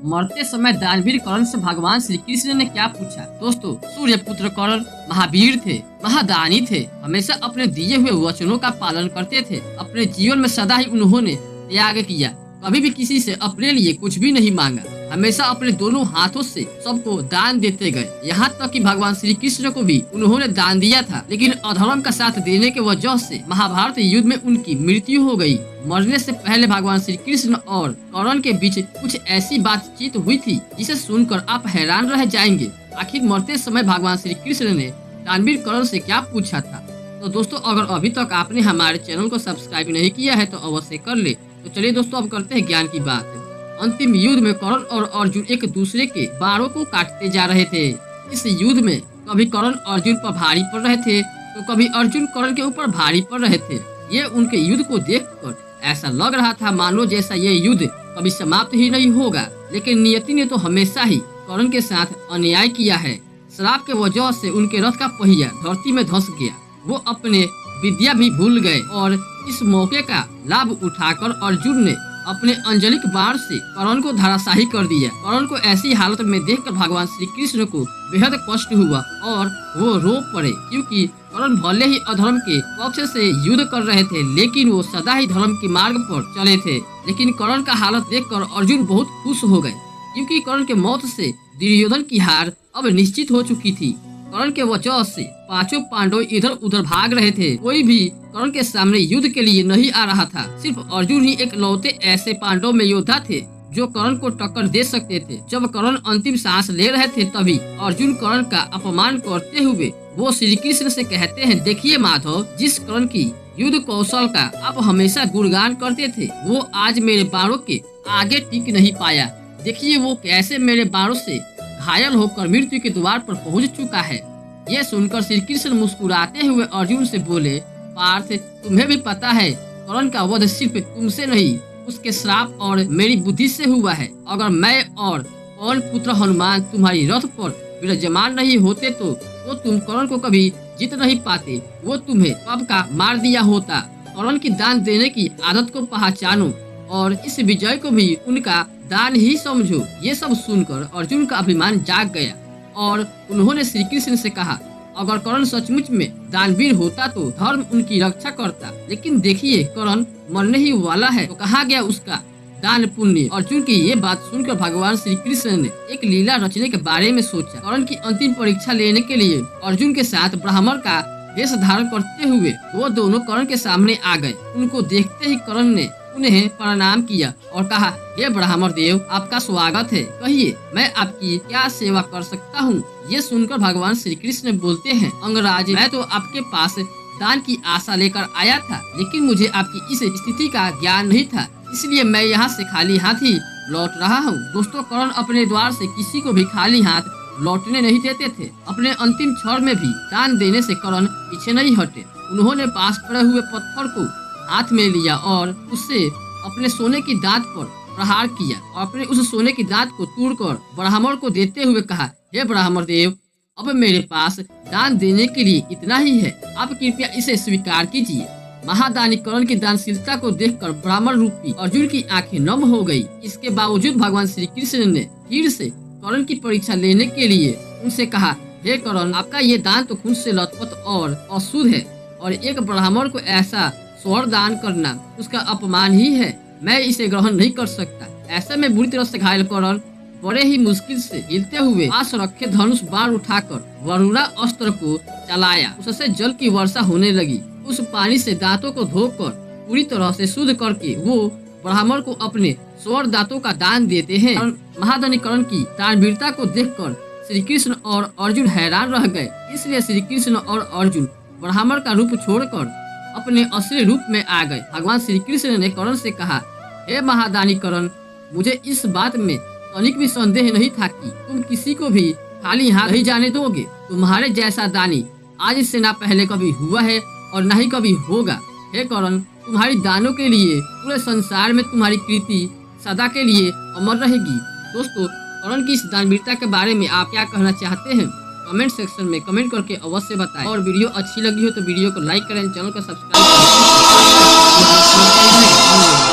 मरते समय दानवीर कर्ण से भगवान श्री कृष्ण ने क्या पूछा। दोस्तों, सूर्य पुत्र कर्ण महावीर थे, महादानी थे, हमेशा अपने दिए हुए वचनों का पालन करते थे। अपने जीवन में सदा ही उन्होंने त्याग किया, कभी भी किसी से अपने लिए कुछ भी नहीं मांगा, हमेशा अपने दोनों हाथों से सबको दान देते गए। यहाँ तक कि भगवान श्री कृष्ण को भी उन्होंने दान दिया था, लेकिन अधर्म का साथ देने के वजह से महाभारत युद्ध में उनकी मृत्यु हो गई। मरने से पहले भगवान श्री कृष्ण और कर्ण के बीच कुछ ऐसी बातचीत हुई थी जिसे सुनकर आप हैरान रह जाएंगे। आखिर मरते समय भगवान श्री कृष्ण ने दानवीर कर्ण से क्या पूछा था। तो दोस्तों, अगर अभी तक आपने हमारे चैनल को सब्सक्राइब नहीं किया है तो अवश्य कर ले। तो चलिए दोस्तों, अब करते हैं ज्ञान की बात। अंतिम युद्ध में कर्ण और अर्जुन एक दूसरे के बाणों को काटते जा रहे थे। इस युद्ध में कभी कर्ण अर्जुन पर भारी पड़ रहे थे तो कभी अर्जुन कर्ण के ऊपर भारी पड़ रहे थे। ये उनके युद्ध को देखकर ऐसा लग रहा था मानो जैसा ये युद्ध कभी समाप्त ही नहीं होगा। लेकिन नियति ने तो हमेशा ही कर्ण के साथ अन्याय किया है। श्राप के वजह से उनके रथ का पहिया धरती में धंस गया। वो अपने विद्या भी भूल गए और इस मौके का लाभ उठाकर अर्जुन ने अपने अंजलिक बाण से कर्ण को धराशाही कर दिया। कर्ण को ऐसी हालत में देखकर भगवान श्री कृष्ण को बेहद कष्ट हुआ और वो रो पड़े, क्योंकि कर्ण भले ही अधर्म के पक्ष से युद्ध कर रहे थे, लेकिन वो सदा ही धर्म के मार्ग पर चले थे। लेकिन कर्ण का हालत देखकर अर्जुन बहुत खुश हो गए, क्योंकि कर्ण के मौत से दुर्योधन की हार अब निश्चित हो चुकी थी। कर्ण के वजह से पांचों पांडव इधर उधर भाग रहे थे। कोई भी कर्ण के सामने युद्ध के लिए नहीं आ रहा था। सिर्फ अर्जुन ही एक लौते ऐसे पांडव में योद्धा थे जो कर्ण को टक्कर दे सकते थे। जब कर्ण अंतिम सांस ले रहे थे तभी अर्जुन कर्ण का अपमान करते हुए वो श्री कृष्ण से कहते हैं, देखिए माधव, जिस कर्ण की युद्ध कौशल का आप हमेशा गुणगान करते थे वो आज मेरे बाणों के आगे टिक नहीं पाया। देखिए वो कैसे मेरे बाणों से घायल होकर मृत्यु के द्वार पर पहुंच चुका है। ये सुनकर श्री कृष्ण मुस्कुराते हुए अर्जुन से बोले, पार्थ, तुम्हें भी पता है कर्ण का वध सिर्फ तुमसे नहीं उसके श्राप और मेरी बुद्धि से हुआ है। अगर मैं और पवन पुत्र हनुमान तुम्हारी रथ पर विराजमान नहीं होते तो तुम कर्ण को कभी जीत नहीं पाते। वो तुम्हें कब का मार दिया होता। कर्ण की दान देने की आदत को पहचानो और इस विजय को भी उनका दान ही समझो। ये सब सुनकर अर्जुन का अभिमान जाग गया और उन्होंने श्री कृष्ण से कहा, अगर कर्ण सचमुच में दानवीर होता तो धर्म उनकी रक्षा करता, लेकिन देखिए कर्ण मरने ही वाला है तो कहाँ गया उसका दान पुण्य। अर्जुन की ये बात सुनकर भगवान श्री कृष्ण ने एक लीला रचने के बारे में सोचा। कर्ण की अंतिम परीक्षा लेने के लिए अर्जुन के साथ ब्राह्मण का वेश धारण करते हुए वो दोनों कर्ण के सामने आ गए। उनको देखते ही कर्ण ने उन्हें प्रणाम किया और कहा, हे ब्राह्मण देव, आपका स्वागत है, कहिए मैं आपकी क्या सेवा कर सकता हूँ। ये सुनकर भगवान श्री कृष्ण बोलते हैं, अंगराज, मैं तो आपके पास दान की आशा लेकर आया था, लेकिन मुझे आपकी इस स्थिति का ज्ञान नहीं था, इसलिए मैं यहाँ से खाली हाथ ही लौट रहा हूँ। दोस्तों, कर्ण अपने द्वार से किसी को भी खाली हाथ लौटने नहीं देते थे। अपने अंतिम क्षण में भी दान देने से कर्ण पीछे नहीं हटे। उन्होंने पास पड़े हुए पत्थर को हाथ में लिया और उससे अपने सोने की दांत पर प्रहार किया और अपने उस सोने की दांत को तोड़कर ब्राह्मण को देते हुए कहा, हे ब्राह्मण देव, अब मेरे पास दान देने के लिए इतना ही है, आप कृपया इसे स्वीकार कीजिए। महादानी कर्ण की दानशीलता को देखकर ब्राह्मण रूपी अर्जुन की आंखें नम हो गई। इसके बावजूद भगवान श्री कृष्ण ने फिर से कर्ण की परीक्षा लेने के लिए उनसे कहा, हे कर्ण, आपका ये दान तो खून से लथपथ और अशुद्ध है और एक ब्राह्मण को ऐसा स्वर दान करना उसका अपमान ही है। मैं इसे ग्रहण नहीं कर सकता। ऐसे में बुरी तरह से घायल कर्ण बड़े ही मुश्किल से हिलते हुए पास रखे धनुष बाण उठाकर वरुणा अस्त्र को चलाया। उससे जल की वर्षा होने लगी। उस पानी से दांतों को धोकर पूरी तरह से शुद्ध करके वो ब्राह्मण को अपने स्वर दांतों का दान देते हैं। महादानी कर्ण की दानवीरता को देखकर श्री कृष्ण और अर्जुन हैरान रह गए। इसलिए श्री कृष्ण और अर्जुन ब्राह्मण का रूप छोड़कर अपने असली रूप में आ गए। भगवान श्री कृष्ण ने कर्ण से कहा, हे महादानी कर्ण, मुझे इस बात में तनिक भी संदेह नहीं था कि तुम किसी को भी खाली हाथ नहीं जाने दोगे। तुम्हारे जैसा दानी आज से ना पहले कभी हुआ है और न ही कभी होगा। हे कर्ण, तुम्हारी दानों के लिए पूरे संसार में तुम्हारी कीर्ति सदा के लिए अमर रहेगी। दोस्तों, कर्ण की इस दानवीरता के बारे में आप क्या कहना चाहते हैं? कमेंट सेक्शन में कमेंट करके अवश्य बताएं। और वीडियो अच्छी लगी हो तो वीडियो को लाइक करें, चैनल को सब्सक्राइब करें।